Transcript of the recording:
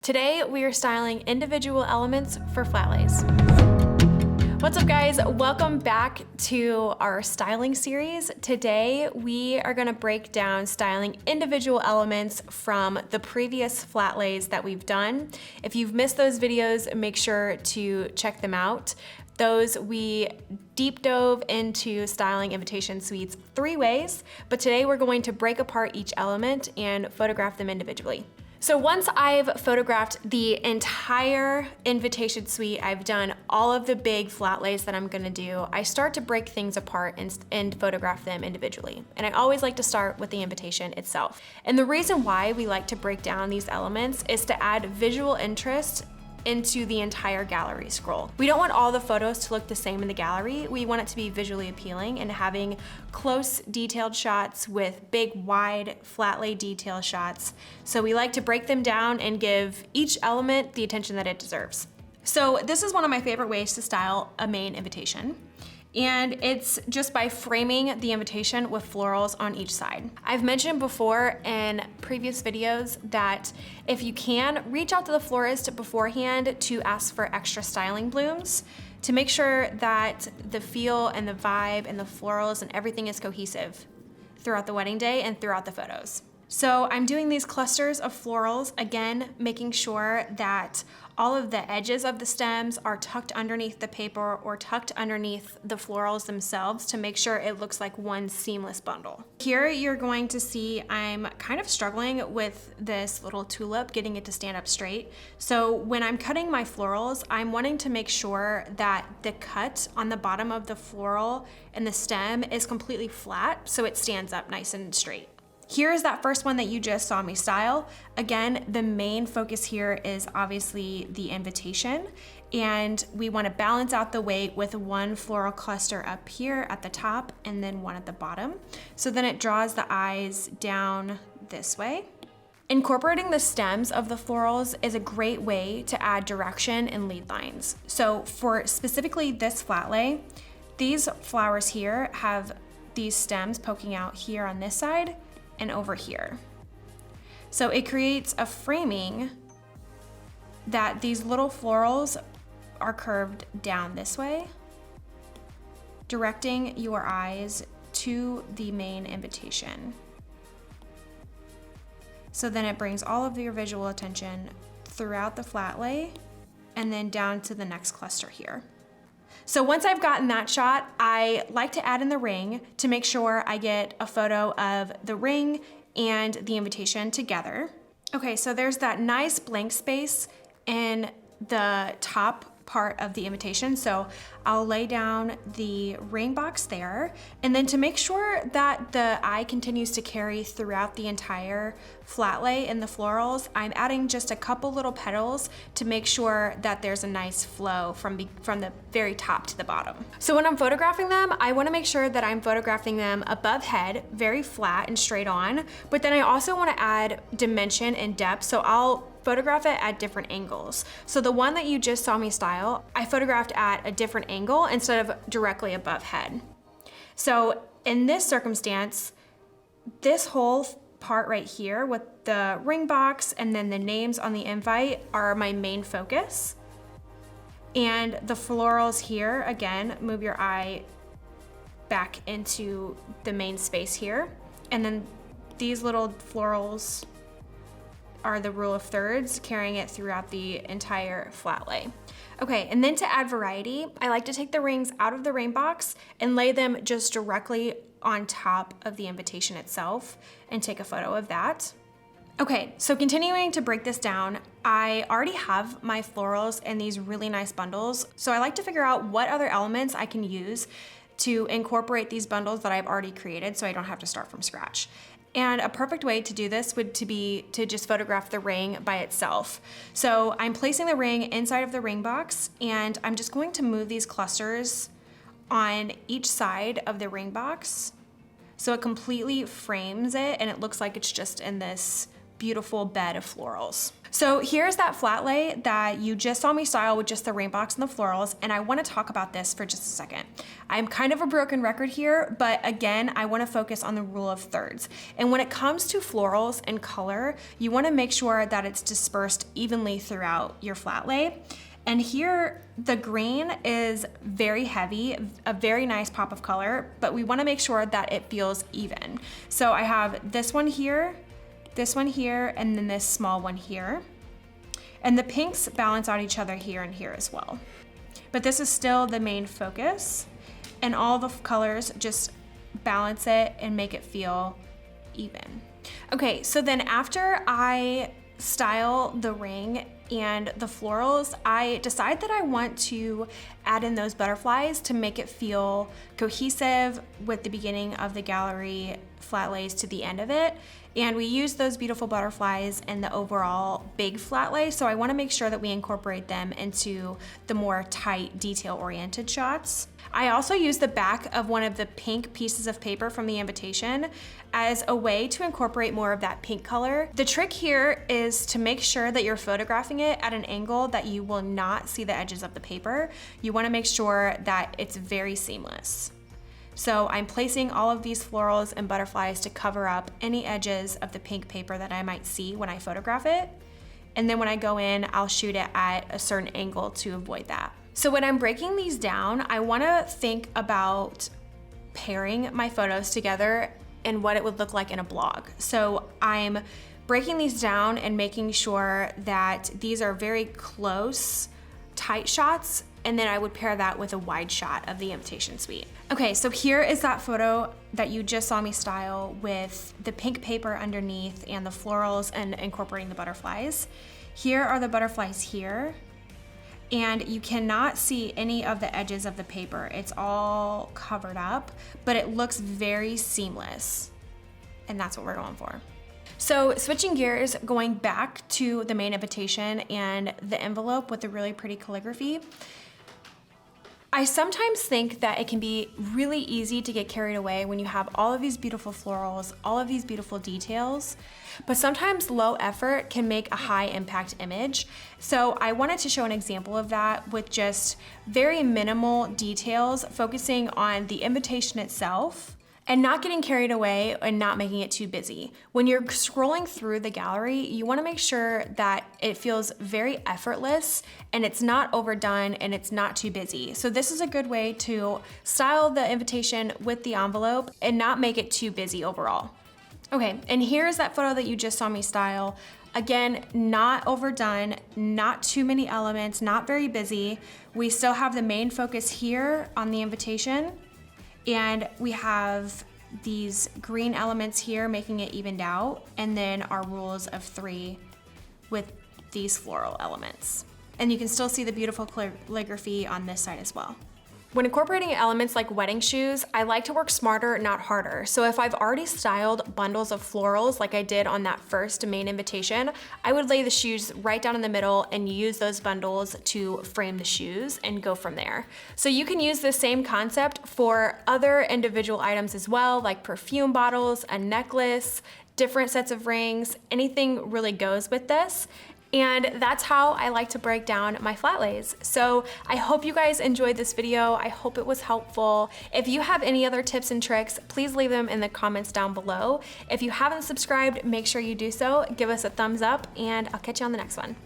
Today, we are styling individual elements for flat lays. What's up, guys? Welcome back to our styling series. Today, we are gonna break down styling individual elements from the previous flat lays that we've done. If you've missed those videos, make sure to check them out. We deep dove into styling invitation suites 3 ways, but today we're going to break apart each element and photograph them individually. So once I've photographed the entire invitation suite, I've done all of the big flat lays that I'm gonna do, I start to break things apart and photograph them individually. And I always like to start with the invitation itself. And the reason why we like to break down these elements is to add visual interest into the entire gallery scroll. We don't want all the photos to look the same in the gallery. We want it to be visually appealing and having close detailed shots with big, wide, flat lay detail shots. So we like to break them down and give each element the attention that it deserves. So this is one of my favorite ways to style a main invitation. And it's just by framing the invitation with florals on each side. I've mentioned before in previous videos that if you can, reach out to the florist beforehand to ask for extra styling blooms to make sure that the feel and the vibe and the florals and everything is cohesive throughout the wedding day and throughout the photos. So I'm doing these clusters of florals, again, making sure that all of the edges of the stems are tucked underneath the paper or tucked underneath the florals themselves to make sure it looks like one seamless bundle. Here you're going to see I'm kind of struggling with this little tulip, getting it to stand up straight. So when I'm cutting my florals, I'm wanting to make sure that the cut on the bottom of the floral and the stem is completely flat so it stands up nice and straight. Here's that first one that you just saw me style. Again, the main focus here is obviously the invitation, and we want to balance out the weight with one floral cluster up here at the top and then one at the bottom. So then it draws the eyes down this way. Incorporating the stems of the florals is a great way to add direction and lead lines. So for specifically this flat lay, these flowers here have these stems poking out here on this side and over here. So it creates a framing that these little florals are curved down this way, directing your eyes to the main invitation. So then it brings all of your visual attention throughout the flat lay and then down to the next cluster here. So once I've gotten that shot, I like to add in the ring to make sure I get a photo of the ring and the invitation together. Okay, so there's that nice blank space in the top part of the invitation. So I'll lay down the ring box there. And then to make sure that the eye continues to carry throughout the entire flat lay in the florals, I'm adding just a couple little petals to make sure that there's a nice flow from the very top to the bottom. So when I'm photographing them, I wanna make sure that I'm photographing them above head, very flat and straight on, but then I also wanna add dimension and depth. So I'll photograph it at different angles. So the one that you just saw me style, I photographed at a different angle instead of directly above head. So in this circumstance, this whole part right here with the ring box and then the names on the invite are my main focus. And the florals here, again, move your eye back into the main space here. And then these little florals are the rule of thirds, carrying it throughout the entire flat lay. Okay, and then to add variety, I like to take the rings out of the ring box and lay them just directly on top of the invitation itself and take a photo of that. Okay, so continuing to break this down, I already have my florals in these really nice bundles, so I like to figure out what other elements I can use to incorporate these bundles that I've already created so I don't have to start from scratch. And a perfect way to do this would be to just photograph the ring by itself. So I'm placing the ring inside of the ring box, and I'm just going to move these clusters on each side of the ring box so it completely frames it and it looks like it's just in this beautiful bed of florals. So here's that flat lay that you just saw me style with just the rain box and the florals, and I wanna talk about this for just a second. I'm kind of a broken record here, but again, I wanna focus on the rule of thirds. And when it comes to florals and color, you wanna make sure that it's dispersed evenly throughout your flat lay. And here, the green is very heavy, a very nice pop of color, but we wanna make sure that it feels even. So I have this one here, and then this small one here. And the pinks balance out each other here and here as well. But this is still the main focus, and all the colors just balance it and make it feel even. Okay, so then after I style the ring and the florals, I decide that I want to add in those butterflies to make it feel cohesive with the beginning of the gallery flat lays to the end of it. And we use those beautiful butterflies in the overall big flat lay, so I wanna make sure that we incorporate them into the more tight, detail-oriented shots. I also use the back of one of the pink pieces of paper from the invitation as a way to incorporate more of that pink color. The trick here is to make sure that you're photographing it at an angle that you will not see the edges of the paper. You wanna make sure that it's very seamless. So I'm placing all of these florals and butterflies to cover up any edges of the pink paper that I might see when I photograph it. And then when I go in, I'll shoot it at a certain angle to avoid that. So when I'm breaking these down, I wanna think about pairing my photos together and what it would look like in a blog. So I'm breaking these down and making sure that these are very close, tight shots, and then I would pair that with a wide shot of the invitation suite. Okay, so here is that photo that you just saw me style with the pink paper underneath and the florals and incorporating the butterflies. Here are the butterflies here, and you cannot see any of the edges of the paper. It's all covered up, but it looks very seamless, and that's what we're going for. So switching gears, going back to the main invitation and the envelope with the really pretty calligraphy, I sometimes think that it can be really easy to get carried away when you have all of these beautiful florals, all of these beautiful details, but sometimes low effort can make a high impact image. So I wanted to show an example of that with just very minimal details, focusing on the invitation itself and not getting carried away and not making it too busy. When you're scrolling through the gallery, you wanna make sure that it feels very effortless and it's not overdone and it's not too busy. So this is a good way to style the invitation with the envelope and not make it too busy overall. Okay, and here's that photo that you just saw me style. Again, not overdone, not too many elements, not very busy. We still have the main focus here on the invitation, and we have these green elements here making it evened out, and then our rules of 3 with these floral elements. And you can still see the beautiful calligraphy on this side as well. When incorporating elements like wedding shoes, I like to work smarter, not harder. So if I've already styled bundles of florals like I did on that first main invitation, I would lay the shoes right down in the middle and use those bundles to frame the shoes and go from there. So you can use the same concept for other individual items as well, like perfume bottles, a necklace, different sets of rings, anything really goes with this. And that's how I like to break down my flat lays. So I hope you guys enjoyed this video. I hope it was helpful. If you have any other tips and tricks, please leave them in the comments down below. If you haven't subscribed, make sure you do so. Give us a thumbs up, and I'll catch you on the next one.